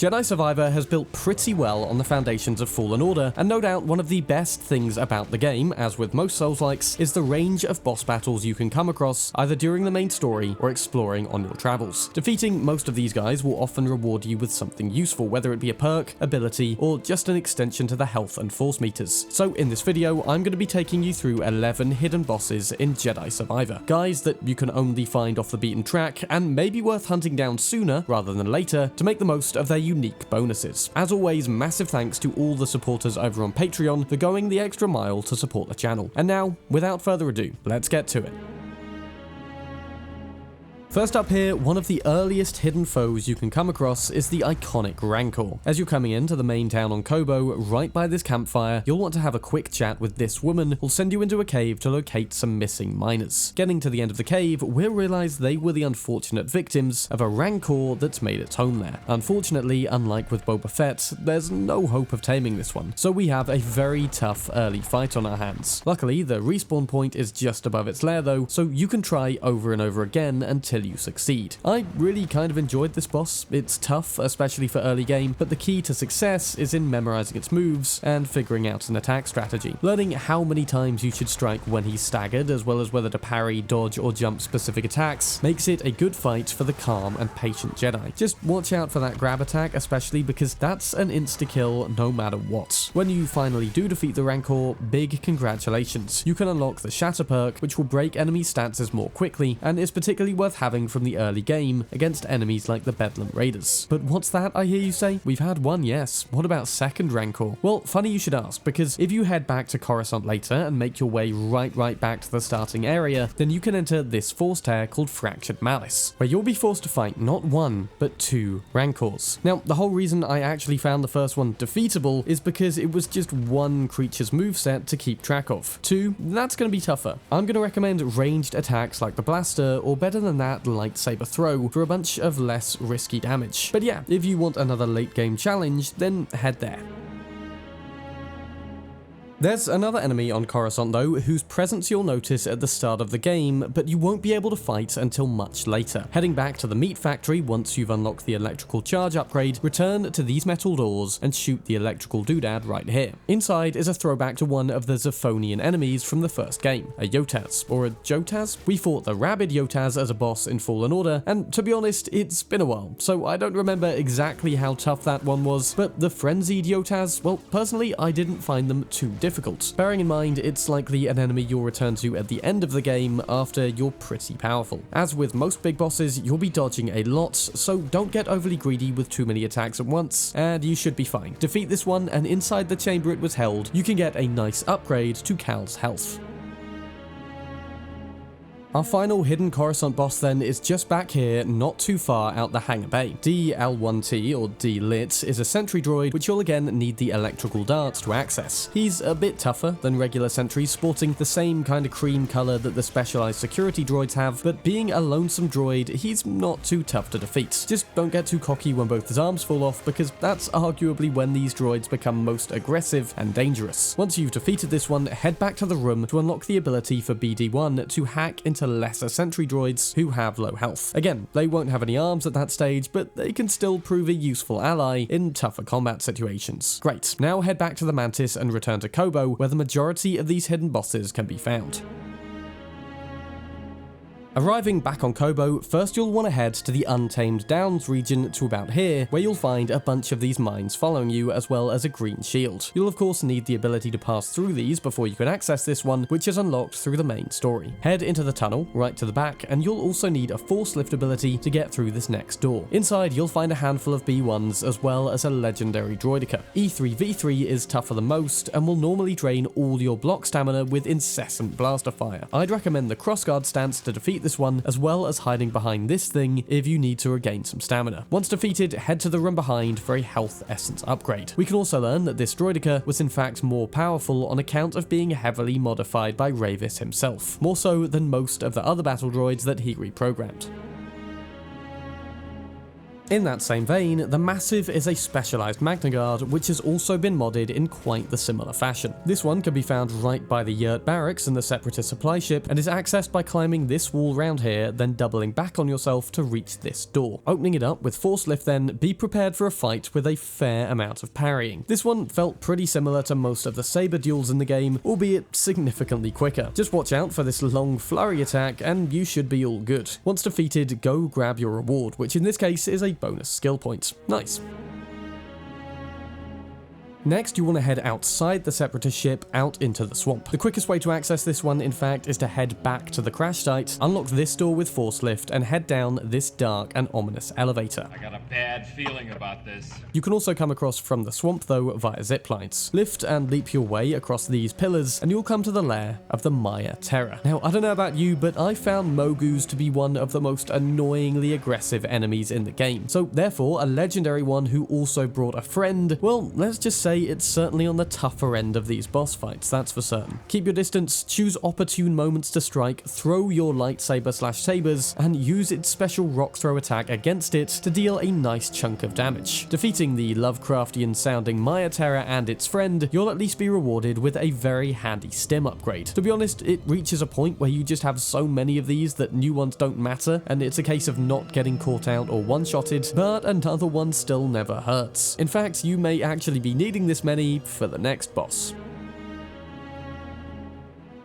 Jedi Survivor has built pretty well on the foundations of Fallen Order, and no doubt one of the best things about the game, as with most Souls-likes, is the range of boss battles you can come across either during the main story or exploring on your travels. Defeating most of these guys will often reward you with something useful, whether it be a perk, ability, or just an extension to the health and force meters. So in this video, I'm going to be taking you through 11 hidden bosses in Jedi Survivor. Guys that you can only find off the beaten track, and may be worth hunting down sooner rather than later to make the most of their unique bonuses. As always, massive thanks to all the supporters over on Patreon for going the extra mile to support the channel. And now, without further ado, let's get to it. First up here, one of the earliest hidden foes you can come across is the iconic Rancor. As you're coming into the main town on Kobo, right by this campfire, you'll want to have a quick chat with this woman who'll send you into a cave to locate some missing miners. Getting to the end of the cave, we'll realize they were the unfortunate victims of a Rancor that's made its home there. Unfortunately, unlike with Boba Fett, there's no hope of taming this one, so we have a very tough early fight on our hands. Luckily, the respawn point is just above its lair though, so you can try over and over again until you succeed. I really kind of enjoyed this boss. It's tough, especially for early game, but the key to success is in memorizing its moves and figuring out an attack strategy. Learning how many times you should strike when he's staggered, as well as whether to parry, dodge, or jump specific attacks, makes it a good fight for the calm and patient Jedi. Just watch out for that grab attack, especially because that's an insta-kill no matter what. When you finally do defeat the Rancor, big congratulations. You can unlock the Shatter perk, which will break enemy stances more quickly, and is particularly worth having from the early game against enemies like the Bedlam Raiders. But what's that, I hear you say? We've had one, yes. What about second Rancor? Well, funny you should ask, because if you head back to Coruscant later and make your way right back to the starting area, then you can enter this force tear called Fractured Malice, where you'll be forced to fight not one, but two Rancors. Now, the whole reason I actually found the first one defeatable is because it was just one creature's moveset to keep track of. Two, that's going to be tougher. I'm going to recommend ranged attacks like the Blaster, or better than that, lightsaber throw, for a bunch of less risky damage. But yeah, if you want another late game challenge, then head there. There's another enemy on Coruscant though, whose presence you'll notice at the start of the game, but you won't be able to fight until much later. Heading back to the meat factory once you've unlocked the electrical charge upgrade, return to these metal doors and shoot the electrical doodad right here. Inside is a throwback to one of the Zephonian enemies from the first game, a Jotaz, or a Jotaz? We fought the Rabid Jotaz as a boss in Fallen Order, and to be honest, it's been a while, so I don't remember exactly how tough that one was, but the Frenzied Jotaz, well, personally, I didn't find them too difficult. Bearing in mind, it's likely an enemy you'll return to at the end of the game after you're pretty powerful. As with most big bosses, you'll be dodging a lot, so don't get overly greedy with too many attacks at once, and you should be fine. Defeat this one, and inside the chamber it was held, you can get a nice upgrade to Cal's health. Our final hidden Coruscant boss then is just back here, not too far out the hangar bay. DL1T, or D-Lit, is a sentry droid which you'll again need the electrical darts to access. He's a bit tougher than regular sentries, sporting the same kind of cream colour that the specialised security droids have, but being a lonesome droid, he's not too tough to defeat. Just don't get too cocky when both his arms fall off, because that's arguably when these droids become most aggressive and dangerous. Once you've defeated this one, head back to the room to unlock the ability for BD1 to hack into lesser sentry droids who have low health. Again, they won't have any arms at that stage, but they can still prove a useful ally in tougher combat situations. Great, now head back to the Mantis and return to Kobo, where the majority of these hidden bosses can be found. Arriving back on Kobo, first you'll want to head to the Untamed Downs region to about here, where you'll find a bunch of these mines following you, as well as a green shield. You'll of course need the ability to pass through these before you can access this one, which is unlocked through the main story. Head into the tunnel, right to the back, and you'll also need a force lift ability to get through this next door. Inside you'll find a handful of B1s, as well as a legendary droidica. E3V3 is tougher than most, and will normally drain all your block stamina with incessant blaster fire. I'd recommend the crossguard stance to defeat this one, as well as hiding behind this thing if you need to regain some stamina. Once defeated, head to the room behind for a health essence upgrade. We can also learn that this droidica was in fact more powerful on account of being heavily modified by Ravis himself, more so than most of the other battle droids that he reprogrammed. In that same vein, the Massiff is a specialized Magna Guard which has also been modded in quite the similar fashion. This one can be found right by the Yurt barracks in the Separatist supply ship and is accessed by climbing this wall round here, then doubling back on yourself to reach this door. Opening it up with force lift, then be prepared for a fight with a fair amount of parrying. This one felt pretty similar to most of the saber duels in the game, albeit significantly quicker. Just watch out for this long flurry attack and you should be all good. Once defeated, go grab your reward, which in this case is a bonus skill point. Nice. Next, you want to head outside the Separatist ship out into the swamp. The quickest way to access this one, in fact, is to head back to the crash site, unlock this door with force lift, and head down this dark and ominous elevator. I got a bad feeling about this. You can also come across from the swamp though via zip lines. Lift and leap your way across these pillars, and you'll come to the lair of the Mire Terror. Now, I don't know about you, but I found Mogus to be one of the most annoyingly aggressive enemies in the game. So therefore, a legendary one who also brought a friend, well, let's just say it's certainly on the tougher end of these boss fights, that's for certain. Keep your distance, choose opportune moments to strike, throw your lightsaber/sabers, and use its special rock throw attack against it to deal a nice chunk of damage. Defeating the Lovecraftian sounding Mire Terror and its friend, you'll at least be rewarded with a very handy stim upgrade. To be honest, it reaches a point where you just have so many of these that new ones don't matter, and it's a case of not getting caught out or one-shotted, but another one still never hurts. In fact, you may actually be needing this many for the next boss.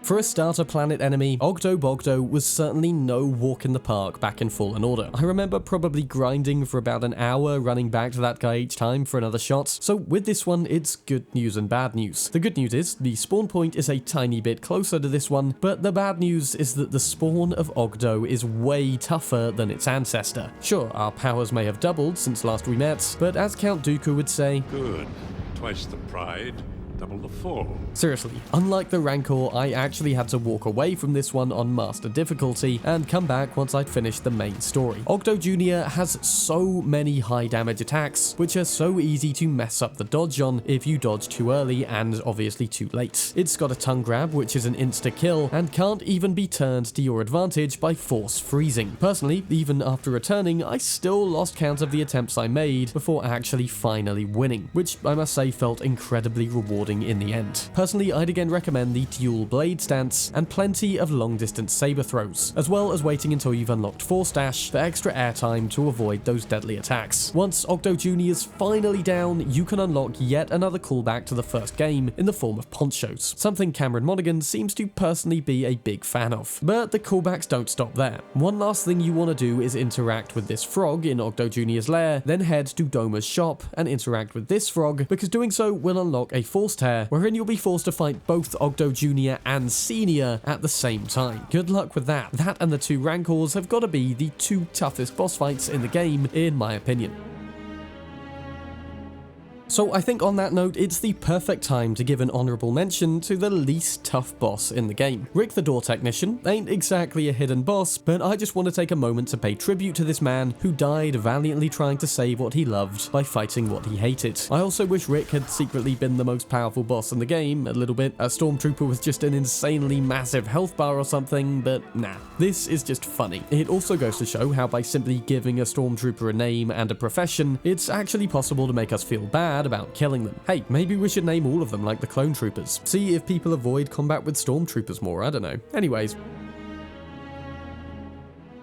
For a starter planet enemy, Oggdo was certainly no walk in the park back in Fallen Order. I remember probably grinding for about an hour running back to that guy each time for another shot, so with this one it's good news and bad news. The good news is the spawn point is a tiny bit closer to this one, but the bad news is that the spawn of Oggdo is way tougher than its ancestor. Sure, our powers may have doubled since last we met, but as Count Dooku would say, good. Twice the pride, double the fall. Seriously, unlike the Rancor, I actually had to walk away from this one on Master difficulty and come back once I'd finished the main story. Oggdo Jr. has so many high damage attacks, which are so easy to mess up the dodge on if you dodge too early and obviously too late. It's got a tongue grab, which is an insta-kill, and can't even be turned to your advantage by force freezing. Personally, even after returning, I still lost count of the attempts I made before actually finally winning, which I must say felt incredibly rewarding in the end. Personally, I'd again recommend the dual blade stance and plenty of long distance saber throws, as well as waiting until you've unlocked Force Dash for extra airtime to avoid those deadly attacks. Once Oggdo Jr. is finally down, you can unlock yet another callback to the first game in the form of ponchos, something Cameron Monaghan seems to personally be a big fan of. But the callbacks don't stop there. One last thing you want to do is interact with this frog in Oggdo Jr.'s lair, then head to Doma's shop and interact with this frog, because doing so will unlock a Force Tear, wherein you'll be forced to fight both Oggdo Jr. and Senior at the same time. Good luck with that. That and the two Rancors have got to be the two toughest boss fights in the game, in my opinion. So I think on that note, it's the perfect time to give an honourable mention to the least tough boss in the game. Rick the Door Technician ain't exactly a hidden boss, but I just want to take a moment to pay tribute to this man who died valiantly trying to save what he loved by fighting what he hated. I also wish Rick had secretly been the most powerful boss in the game, a little bit. A Stormtrooper with just an insanely massive health bar or something, but nah, this is just funny. It also goes to show how by simply giving a Stormtrooper a name and a profession, it's actually possible to make us feel bad about killing them. Hey, maybe we should name all of them like the clone troopers. See if people avoid combat with stormtroopers more, I don't know. Anyways.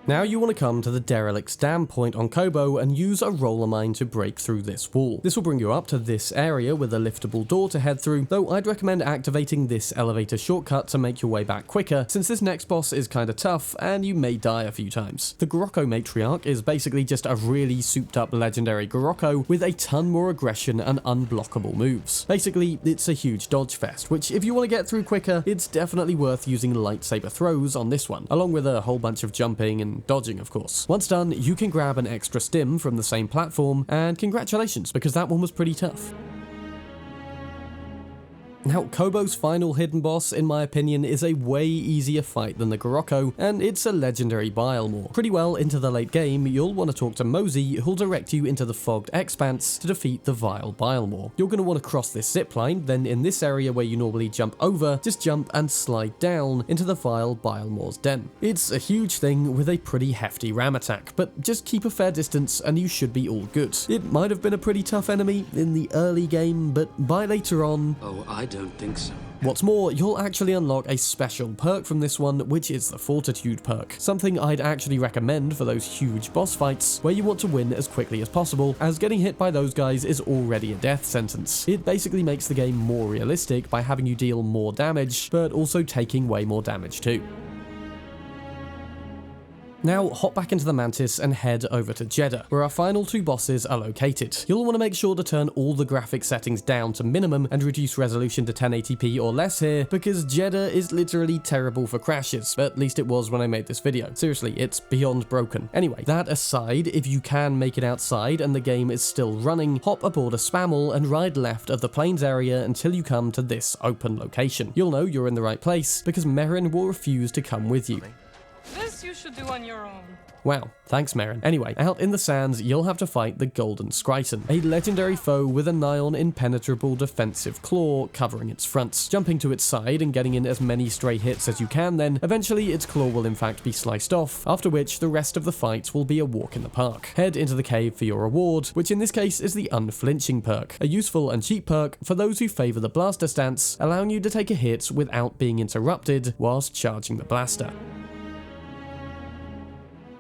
Now you want to come to the Derelict's Dam point on Kobo and use a roller mine to break through this wall. This will bring you up to this area with a liftable door to head through, though I'd recommend activating this elevator shortcut to make your way back quicker, since this next boss is kinda tough and you may die a few times. The Gorocco Matriarch is basically just a really souped up legendary Gorocco with a ton more aggression and unblockable moves. Basically, it's a huge dodge fest, which if you want to get through quicker, it's definitely worth using lightsaber throws on this one, along with a whole bunch of jumping and dodging, of course. Once done, you can grab an extra stim from the same platform, and congratulations, because that one was pretty tough. Now, Kobo's final hidden boss, in my opinion, is a way easier fight than the Gorocco, and it's a legendary Bilemaw. Pretty well into the late game, you'll want to talk to Mosey, who'll direct you into the fogged expanse to defeat the vile Bilemaw. You're going to want to cross this zipline, then in this area where you normally jump over, just jump and slide down into the vile Bilemaw's den. It's a huge thing with a pretty hefty ram attack, but just keep a fair distance and you should be all good. It might have been a pretty tough enemy in the early game, but by later on... Oh, I don't think so. What's more, you'll actually unlock a special perk from this one, which is the Fortitude perk. Something I'd actually recommend for those huge boss fights, where you want to win as quickly as possible, as getting hit by those guys is already a death sentence. It basically makes the game more realistic by having you deal more damage, but also taking way more damage too. Now, hop back into the Mantis and head over to Jedi, where our final two bosses are located. You'll want to make sure to turn all the graphic settings down to minimum and reduce resolution to 1080p or less here, because Jedi is literally terrible for crashes. At least it was when I made this video. Seriously, it's beyond broken. Anyway, that aside, if you can make it outside and the game is still running, hop aboard a Spammel and ride left of the plains area until you come to this open location. You'll know you're in the right place, because Merrin will refuse to come with you. This you should do on your own. Wow, thanks Merrin. Anyway, out in the sands, you'll have to fight the Golden Skriton, a legendary foe with a nigh-on impenetrable defensive claw covering its fronts. Jumping to its side and getting in as many stray hits as you can then, eventually its claw will in fact be sliced off, after which the rest of the fight will be a walk in the park. Head into the cave for your reward, which in this case is the Unflinching perk, a useful and cheap perk for those who favour the blaster stance, allowing you to take a hit without being interrupted whilst charging the blaster.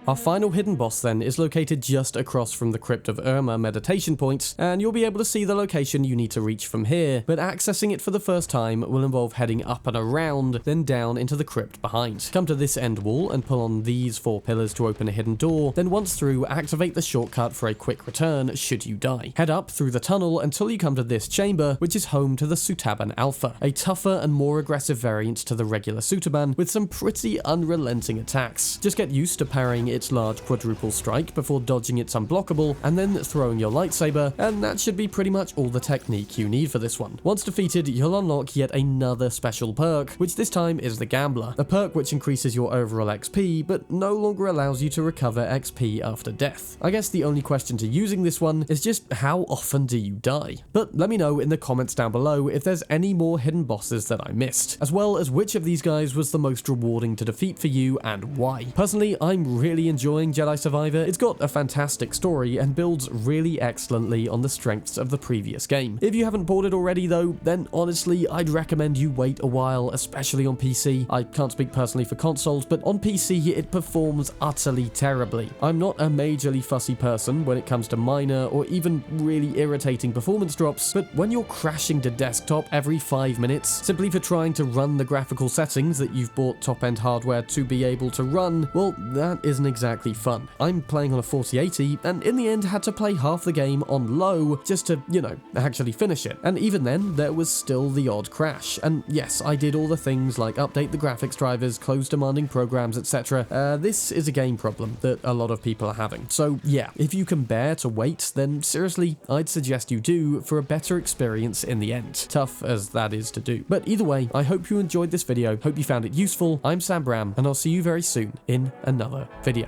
Our final hidden boss then is located just across from the Crypt of Irma meditation point, and you'll be able to see the location you need to reach from here, but accessing it for the first time will involve heading up and around, then down into the crypt behind. Come to this end wall and pull on these 4 pillars to open a hidden door, then once through, activate the shortcut for a quick return should you die. Head up through the tunnel until you come to this chamber, which is home to the Sutaban Alpha, a tougher and more aggressive variant to the regular Sutaban with some pretty unrelenting attacks. Just get used to parrying its large quadruple strike before dodging its unblockable and then throwing your lightsaber, and that should be pretty much all the technique you need for this one. Once defeated, you'll unlock yet another special perk, which this time is the Gambler, a perk which increases your overall XP but no longer allows you to recover XP after death. I guess the only question to using this one is just how often do you die? But let me know in the comments down below if there's any more hidden bosses that I missed, as well as which of these guys was the most rewarding to defeat for you and why. Personally, I'm really enjoying Jedi Survivor. It's got a fantastic story and builds really excellently on the strengths of the previous game. If you haven't bought it already though, then honestly I'd recommend you wait a while, especially on PC. I can't speak personally for consoles, but on PC it performs utterly terribly. I'm not a majorly fussy person when it comes to minor or even really irritating performance drops, but when you're crashing to desktop every 5 minutes simply for trying to run the graphical settings that you've bought top-end hardware to be able to run, well, that isn't exactly fun. I'm playing on a 4080 and in the end had to play half the game on low just to, you know, actually finish it. And even then, there was still the odd crash. And yes, I did all the things like update the graphics drivers, close demanding programs, etc. This is a game problem that a lot of people are having. So yeah, if you can bear to wait, then seriously, I'd suggest you do for a better experience in the end. Tough as that is to do. But either way, I hope you enjoyed this video, hope you found it useful. I'm Sam Bram, and I'll see you very soon in another video.